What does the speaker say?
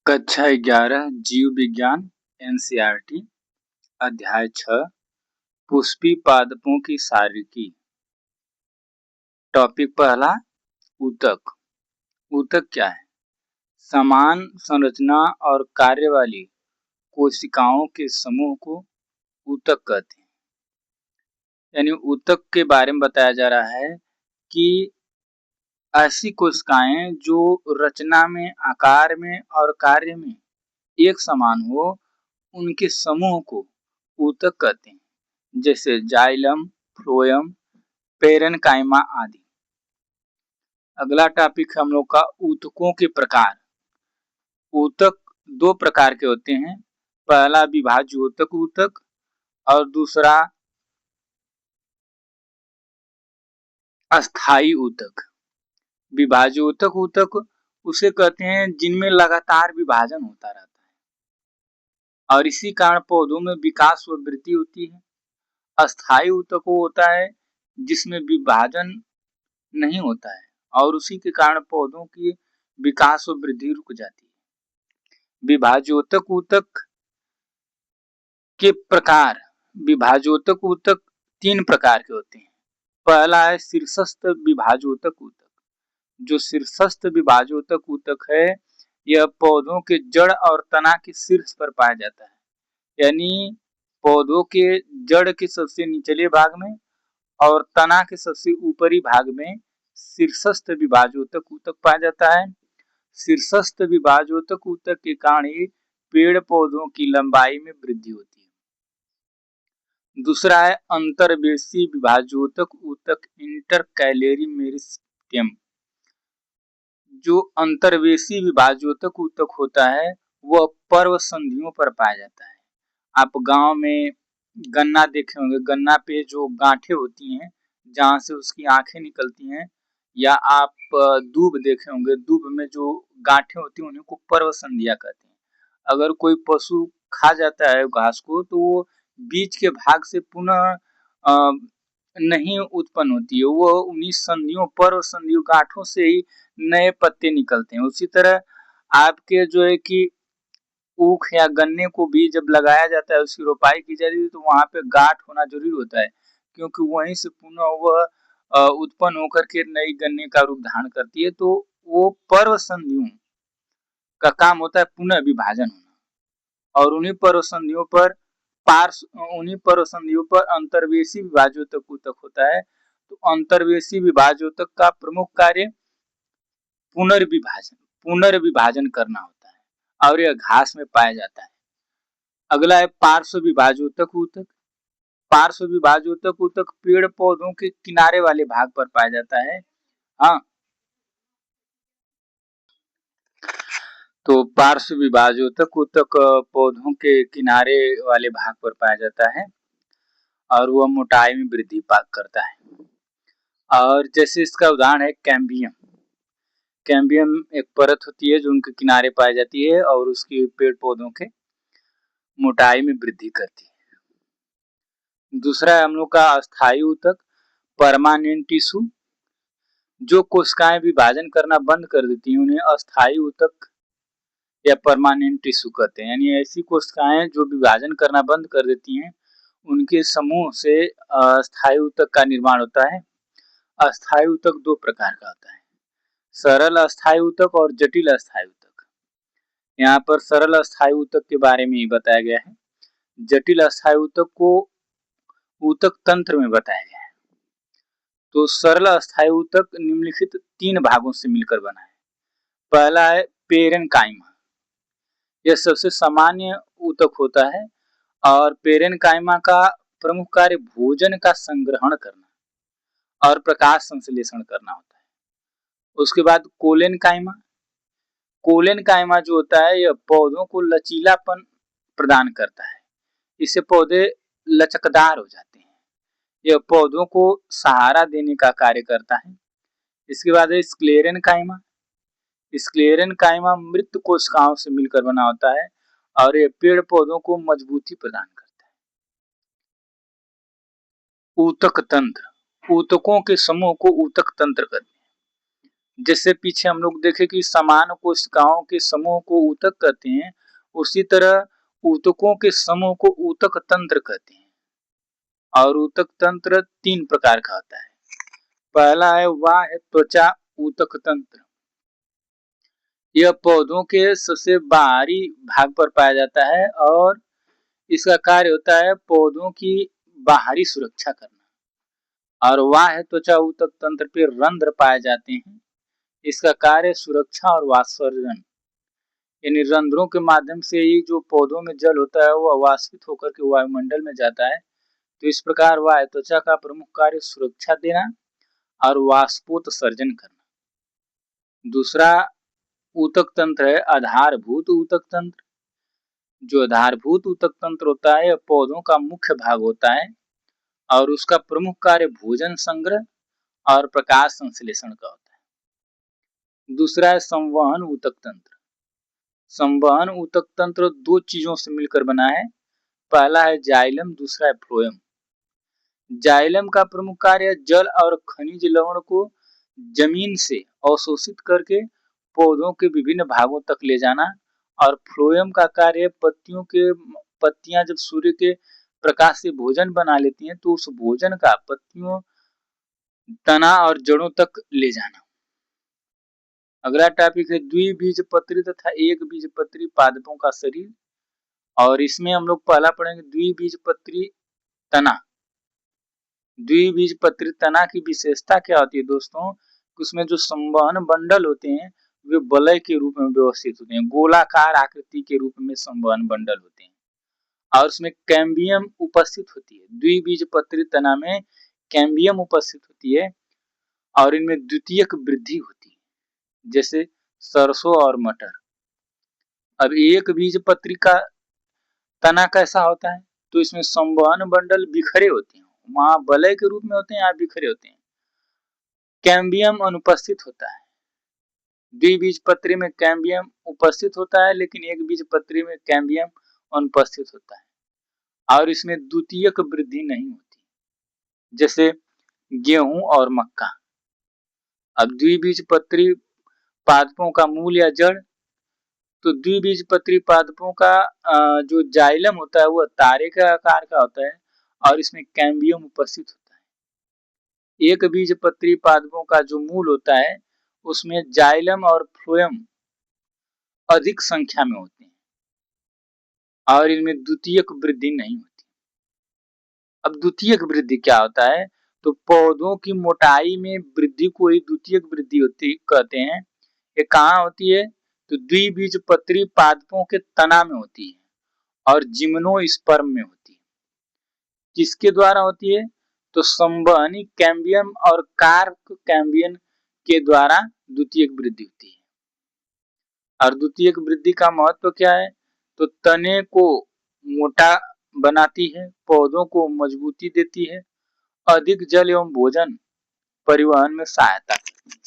कक्षा 11 जीव विज्ञान एनसीईआरटी अध्याय 6 पुष्पी पादपों की शारीरिकी। टॉपिक पहला ऊतक। ऊतक क्या है? समान संरचना और कार्य वाली कोशिकाओं के समूह को ऊतक कहते हैं। यानी ऊतक के बारे में बताया जा रहा है कि ऐसी कोशिकाएं जो रचना में, आकार में और कार्य में एक समान हो, उनके समूह को ऊतक कहते हैं, जैसे जाइलम, फ्लोएम, पेरेन्काइमा आदि। अगला टॉपिक है हम लोग का ऊतकों के प्रकार। ऊतक दो प्रकार के होते हैं, पहला विभाज्योतक ऊतक और दूसरा अस्थायी ऊतक। विभाज्योतक ऊतक उसे कहते हैं जिनमें लगातार विभाजन होता रहता है और इसी कारण पौधों में विकास व वृद्धि होती है। अस्थायी ऊतक वो होता है जिसमें विभाजन नहीं होता है और उसी के कारण पौधों की विकास व वृद्धि रुक जाती है। विभाज्योतक ऊतक के प्रकार। विभाज्योतक ऊतक तीन प्रकार के होते हैं। पहला है शीर्षस्थ विभाज्योतक ऊतक। जो शीर्षस्थ विभाज्योतक ऊतक है, यह पौधों के जड़ और तना के शीर्ष पर पाया जाता है। यानी पौधों के जड़ के सबसे निचले भाग में और तना के सबसे ऊपरी भाग में शीर्षस्थ विभाज्योतक ऊतक पाया जाता है। शीर्षस्थ विभाज्योतक ऊतक के कारण ही पेड़ पौधों की लंबाई में वृद्धि होती है। दूसरा है अंतर्वेशी विभाज्योतक ऊतक, इंटरकैलेरी मेरिस्टेम। जो अंतर्वेशी विभाज्योतक ऊतक होता है वह पर्व संधियों पर पाया जाता है। आप गांव में गन्ना देखे होंगे, गन्ना पे जो गांठें होती हैं जहां से उसकी आंखें निकलती हैं, या आप दूब देखे होंगे, दूब में जो गांठें होती हैं उन्हीं को पर्व संधिया कहते हैं। अगर कोई पशु खा जाता है घास को तो वो बीच के भाग से पुनः नहीं उत्पन्न होती है, वो उन्हीं संधियों, पर्व संधियों गांठों से ही नए पत्ते निकलते हैं। उसी तरह आपके जो है कि ऊख या गन्ने को भी जब लगाया जाता है, उसकी रोपाई की जाती है, तो वहां पे गांठ होना जरूरी होता है, क्योंकि वहीं से पुनः वह उत्पन्न होकर के नई गन्ने का रूप धारण करती है। तो वो पर्व संधियों का काम होता है पुनः विभाजन होना, और उन्हीं पर्व संधियों पर अंतर्वेशी विभाज्योतक ऊतक होता है। तो अंतर्वेशी विभाज्योतक का प्रमुख कार्य पुनर्विभाजन करना होता है और यह घास में पाया जाता है। अगला है पार्श्व विभाज्योतक ऊतक। पार्श्व विभाज्योतक ऊतक पेड़ पौधों के किनारे वाले भाग पर पाया जाता है। हाँ, तो पार्श्व विभाज्योतक ऊतक पौधों के किनारे वाले भाग पर पाया जाता है और वह मोटाई में वृद्धि करता है। और जैसे इसका उदाहरण है कैम्बियम। कैम्बियम एक परत होती है जो उनके किनारे पाई जाती है और उसकी पेड़ पौधों के मोटाई में वृद्धि करती है। दूसरा है हम लोग का अस्थायी ऊतक, परमानेंट टिश्यू। जो कोशिकाएं विभाजन करना बंद कर देती हैं उन्हें अस्थायी ऊतक या परमानेंट टिश्यू कहते हैं। यानी ऐसी कोशिकाएं जो विभाजन करना बंद कर देती हैं, उनके समूह से अस्थायी ऊतक का निर्माण होता है। अस्थायी ऊतक दो प्रकार का होता है, सरल अस्थायी ऊतक और जटिल अस्थायी ऊतक। यहाँ पर सरल अस्थायी ऊतक के बारे में ही बताया गया है। जटिल अस्थायी ऊतक को ऊतक तंत्र में बताया गया है। तो सरल अस्थायी ऊतक निम्नलिखित तीन भागों से मिलकर बना है। पहला है पेरेन्काइमा। यह सबसे सामान्य ऊतक होता है और पेरेन्काइमा का प्रमुख कार्य भोजन का संग्रहण करना और प्रकाश संश्लेषण करना होता है। उसके बाद कोलेनकाइमा। कोलेनकाइमा जो होता है यह पौधों को लचीलापन प्रदान करता है, इससे पौधे लचकदार हो जाते हैं। यह पौधों को सहारा देने का कार्य करता है। इसके बाद है स्क्लेरेनकाइमा। स्क्लेरेनकाइमा मृत कोशिकाओं से मिलकर बना होता है और यह पेड़ पौधों को मजबूती प्रदान करता है। ऊतक तंत्र। ऊतकों के समूह को ऊतक तंत्र कहते हैं। जैसे पीछे हम लोग देखे कि समान कोशिकाओं के समूह को ऊतक कहते हैं, उसी तरह ऊतकों के समूह को ऊतक तंत्र कहते हैं। और ऊतक तंत्र 3 प्रकार का होता है। पहला है बाह्य त्वचा ऊतक तंत्र। यह पौधों के सबसे बाहरी भाग पर पाया जाता है और इसका कार्य होता है पौधों की बाहरी सुरक्षा करना। और बाह्य त्वचा ऊतक तंत्र पे रंध्र पाए जाते हैं। इसका कार्य सुरक्षा और वाष्पवर्धन, यानी रंध्रों के माध्यम से ही जो पौधों में जल होता है वो अवाष्पित होकर के वायुमंडल में जाता है। तो इस प्रकार बाह्य त्वचा का प्रमुख कार्य सुरक्षा देना और वाष्पोत्सर्जन करना। दूसरा ऊतक तंत्र है आधारभूत ऊतक तंत्र। जो आधारभूत ऊतक तंत्र होता है यह पौधों का मुख्य भाग होता है और उसका प्रमुख कार्य भोजन संग्रह और प्रकाश संश्लेषण का होता है। दूसरा है संवहन ऊतक तंत्र। संवहन ऊतक तंत्र 2 चीजों से मिलकर बना है। पहला है जाइलम, दूसरा है फ्लोएम। जाइलम का प्रमुख कार्य जल और खनिज लवण को जमीन से अवशोषित करके पौधों के विभिन्न भागों तक ले जाना। और फ्लोएम का कार्य पत्तियां जब सूर्य के प्रकाश से भोजन बना लेती हैं तो उस भोजन का पत्तियों, तना और जड़ों तक ले जाना। अगला टॉपिक है द्विबीजपत्री तथा एक बीजपत्री पादपों का शरीर। और इसमें हम लोग पहला पढ़ेंगे द्विबीजपत्री तना। द्विबीजपत्री तना की विशेषता क्या होती है दोस्तों? उसमें जो संवहन बंडल होते हैं वे वलय के रूप में व्यवस्थित होते हैं, गोलाकार आकृति के रूप में संवहन बंडल होते हैं और उसमें कैम्बियम उपस्थित होती है। द्विबीजपत्री तना में कैम्बियम उपस्थित होती है और इनमें द्वितीयक वृद्धि होती है, जैसे सरसों और मटर। अब एक बीजपत्री का तना कैसा होता है? तो इसमें संवहन बंडल बिखरे होते हैं, वहां वलय के रूप में होते हैं, यहाँ बिखरे होते हैं। कैम्बियम अनुपस्थित होता है। द्विबीजपत्री में कैम्बियम उपस्थित होता है लेकिन एक बीजपत्री में कैम्बियम अनुपस्थित होता है और इसमें द्वितीयक वृद्धि नहीं होती, जैसे गेहूं और मक्का। अब द्विबीजपत्री पादपों का मूल या जड़, तो द्विबीजपत्री पादपों का जो जाइलम होता है वह तारे के आकार का होता है और इसमें कैम्बियम उपस्थित होता है। एक बीजपत्री पादपों का जो मूल होता है उसमें जाइलम और फ्लोएम अधिक संख्या में होते हैं और इनमें द्वितीयक वृद्धि नहीं होती। अब द्वितीयक वृद्धि क्या होता है? तो पौधों की मोटाई में वृद्धि को ही द्वितीयक वृद्धि होती कहते हैं। ये कहाँ होती है? तो द्विबीजपत्री पादपों के तना में होती है और जिम्नोस्पर्म में होती है। किसके द्वारा होती है? तो संवहनी कैम्बियम और कार्क कैम्बियम के द्वारा द्वितीयक वृद्धि होती है। और द्वितीयक वृद्धि का महत्व क्या है? तो तने को मोटा बनाती है, पौधों को मजबूती देती है, अधिक जल एवं भोजन परिवहन में सहायता करती है।